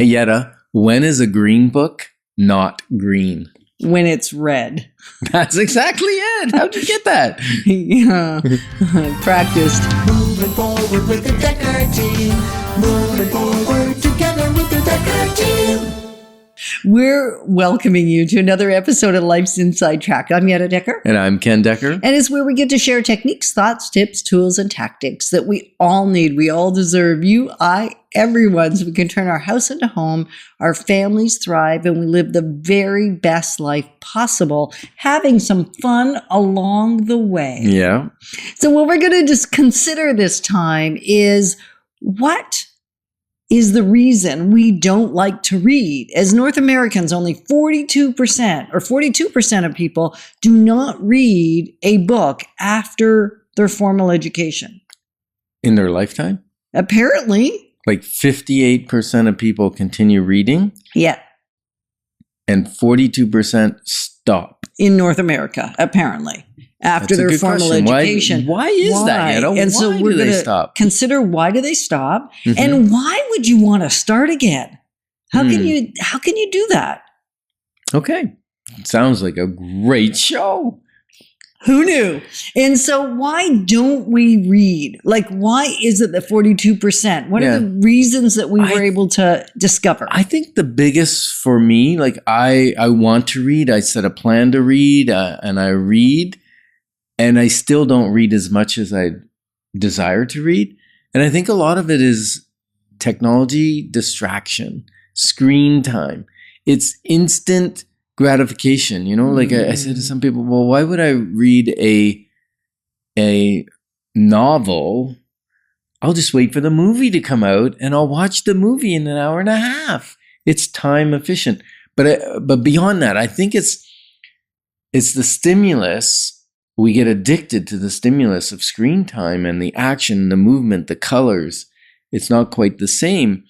Hey, Yetta, when is a green book not green? When it's red. That's exactly it. How'd you get that? Yeah, practiced. Moving forward with the Decker team. Moving forward together with the Decker team. We're welcoming you to another episode of Life's Inside Track. I'm Yetta Decker. And I'm Ken Decker. And it's where we get to share techniques, thoughts, tips, tools, and tactics that we all need. We all deserve. You, I, everyone. So we can turn our house into home, our families thrive, and we live the very best life possible, having some fun along the way. Yeah. So what we're going to just consider this time is what is the reason we don't like to read. As North Americans, only 42% of people do not read a book after their formal education. In their lifetime? Apparently. Like 58% of people continue reading? Yeah. And 42% stop. In North America, apparently. After their formal question. education. Why is that? And why so we're do they going stop? to consider why do they stop, Mhm. and why would you want to start again? How can you do that? Okay. Sounds like a great show. Who knew? And so why don't we read? Like, why is it that 42%? What are the reasons that we were able to discover? I think the biggest for me, like I want to read. I set a plan to read and I read. And I still don't read as much as I desire to read. And I think a lot of it is technology distraction, screen time. It's instant gratification. You know, like I said to some people, well, why would I read a novel? I'll just wait for the movie to come out and I'll watch the movie in an hour and a half. It's time efficient. But beyond that, I think it's the stimulus. We get addicted to the stimulus of screen time and the action, the movement, the colors. It's not quite the same.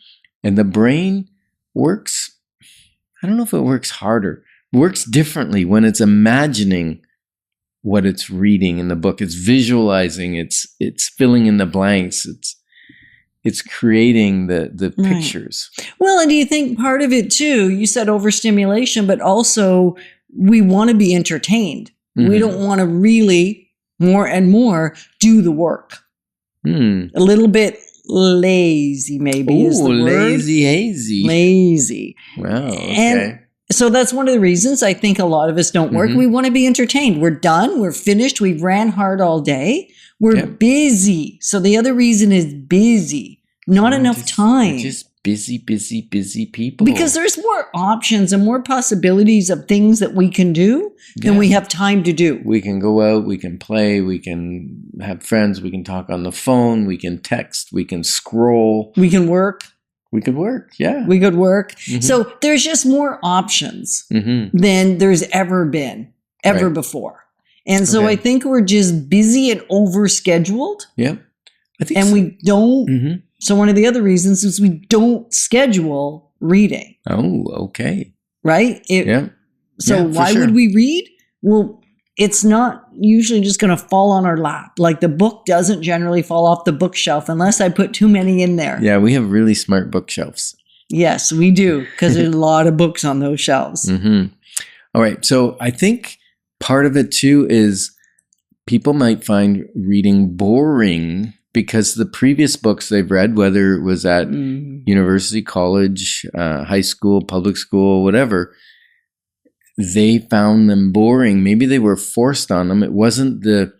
And the brain works, I don't know if it works harder, works differently when it's imagining what it's reading in the book. It's visualizing, it's filling in the blanks, it's creating the pictures. Well, and do you think part of it too, you said overstimulation, but also we want to be entertained. Mm-hmm. We don't want to really more and more do the work. A little bit lazy, maybe is the word. Lazy hazy. Lazy. Wow. Okay. And so that's one of the reasons I think a lot of us don't work. We want to be entertained. We're done. We're finished. We've ran hard all day. We're busy. So the other reason is busy. Not enough time. Just busy people. Because there's more options and more possibilities of things that we can do than we have time to do. We can go out, we can play, we can have friends, we can talk on the phone, we can text, we can scroll. We can work. We could work, yeah. We could work. Mm-hmm. So there's just more options than there's ever been, before. And so I think we're just busy and overscheduled. Yeah. I think and we don't. So one of the other reasons is we don't schedule reading. Oh, okay. Right? So why would we read? Well, it's not usually just going to fall on our lap. Like the book doesn't generally fall off the bookshelf unless I put too many in there. Yeah, we have really smart bookshelves. Yes, we do, because there's a lot of books on those shelves. All right. So I think part of it too is people might find reading boring because the previous books they've read, whether it was at university, college, high school, public school, whatever, they found them boring. Maybe they were forced on them. It wasn't the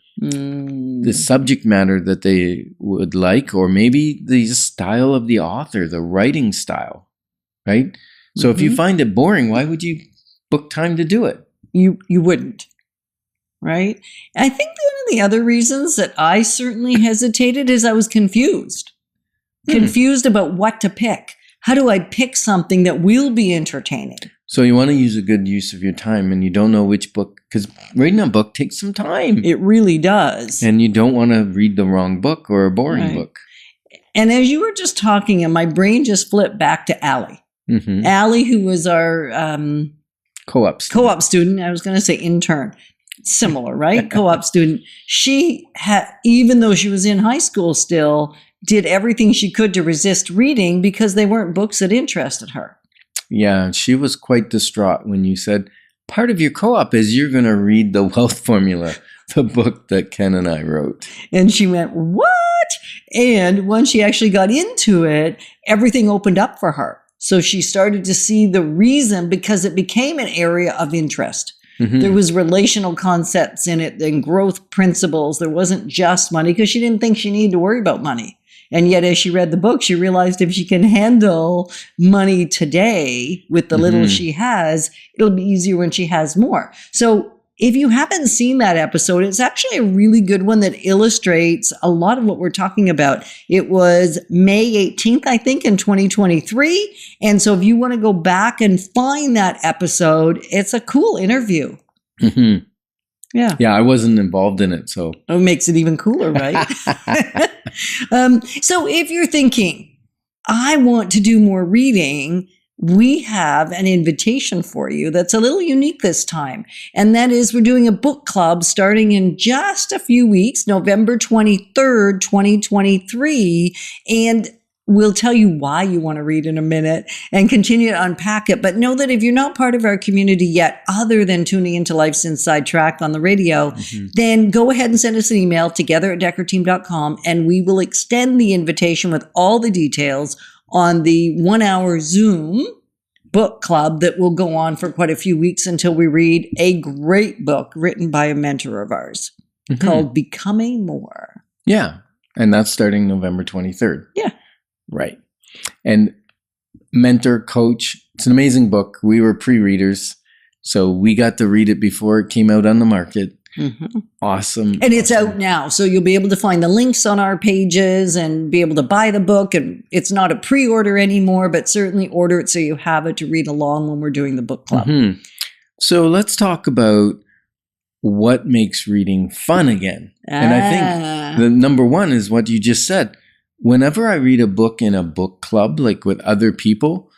subject matter that they would like, or maybe the style of the author, the writing style, right? So if you find it boring, why would you book time to do it? You wouldn't. Right? I think one of the other reasons that I certainly hesitated is I was confused. Confused about what to pick. How do I pick something that will be entertaining? So you want to use a good use of your time and you don't know which book, because reading a book takes some time. It really does. And you don't want to read the wrong book or a boring book. And as you were just talking, and my brain just flipped back to Allie. Allie, who was our co-op student. I was going to say intern. Similar, right? Co-op student. She had, even though she was in high school still, did everything she could to resist reading because they weren't books that interested her. Yeah, she was quite distraught when you said, part of your co-op is you're going to read The Wealth Formula, the book that Ken and I wrote. And she went, what? And once she actually got into it, everything opened up for her. So she started to see the reason, because it became an area of interest. There was relational concepts in it and growth principles. There wasn't just money, because she didn't think she needed to worry about money. And yet, as she read the book, she realized if she can handle money today with the little she has, it'll be easier when she has more. So if you haven't seen that episode, it's actually a really good one that illustrates a lot of what we're talking about. It was May 18th, I think, in 2023. And so if you want to go back and find that episode, it's a cool interview. Yeah. Yeah, I wasn't involved in it, so. It makes it even cooler, right? So if you're thinking, I want to do more reading, we have an invitation for you that's a little unique this time. And that is, we're doing a book club starting in just a few weeks, November 23rd, 2023. And we'll tell you why you want to read in a minute and continue to unpack it. But know that if you're not part of our community yet, other than tuning into Life's Inside Track on the radio, then go ahead and send us an email, together@deckerteam.com, and we will extend the invitation with all the details on the 1-hour Zoom book club that will go on for quite a few weeks until we read a great book written by a mentor of ours called Becoming More. Yeah. And that's starting November 23rd. Yeah. Right. And Mentor Coach, it's an amazing book. We were pre-readers, so we got to read it before it came out on the market. Awesome. And it's out now, so you'll be able to find the links on our pages and be able to buy the book. And it's not a pre-order anymore, but certainly order it so you have it to read along when we're doing the book club. So let's talk about what makes reading fun again. And I think the number one is what you just said. Whenever I read a book in a book club, like with other people,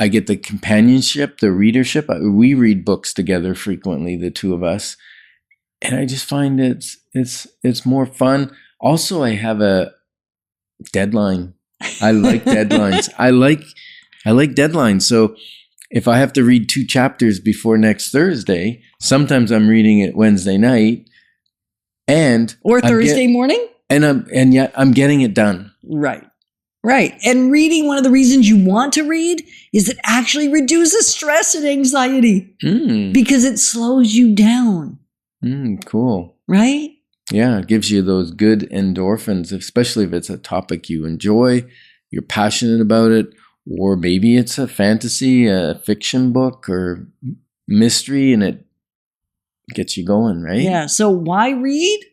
I get the companionship, the readership. We read books together frequently, the two of us, and I just find it's more fun. Also, I have a deadline. I like deadlines. I like deadlines. So if I have to read 2 chapters before next Thursday, sometimes I'm reading it Wednesday night, or Thursday morning, and yet I'm getting it done. Right. And reading, one of the reasons you want to read is it actually reduces stress and anxiety because it slows you down. Cool. Right? Yeah, it gives you those good endorphins, especially if it's a topic you enjoy, you're passionate about it, or maybe it's a fantasy, a fiction book, or mystery, and it gets you going, right? Yeah. So why read?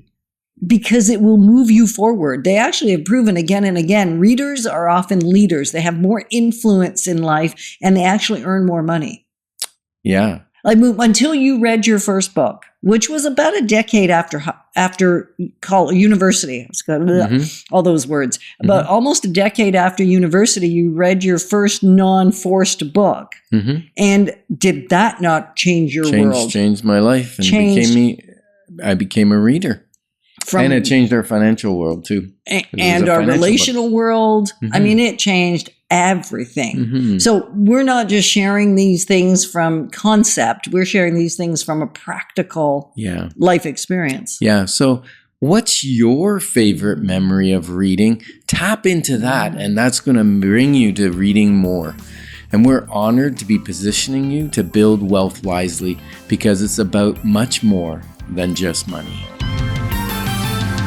Because it will move you forward. They actually have proven again and again, readers are often leaders. They have more influence in life, and they actually earn more money. Yeah. Like until you read your first book, which was about a decade after university. All those words. About almost a decade after university, you read your first non-forced book. And did that not change your world? Changed my life. And I became a reader. And it changed our financial world too. And our relational world. I mean, it changed everything. So we're not just sharing these things from concept. We're sharing these things from a practical life experience. Yeah. So what's your favorite memory of reading? Tap into that, and that's going to bring you to reading more. And we're honored to be positioning you to build wealth wisely, because it's about much more than just money.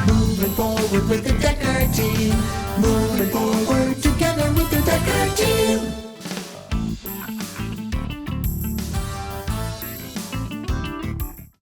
Moving forward with the Decker team. Moving forward together with the Decker team.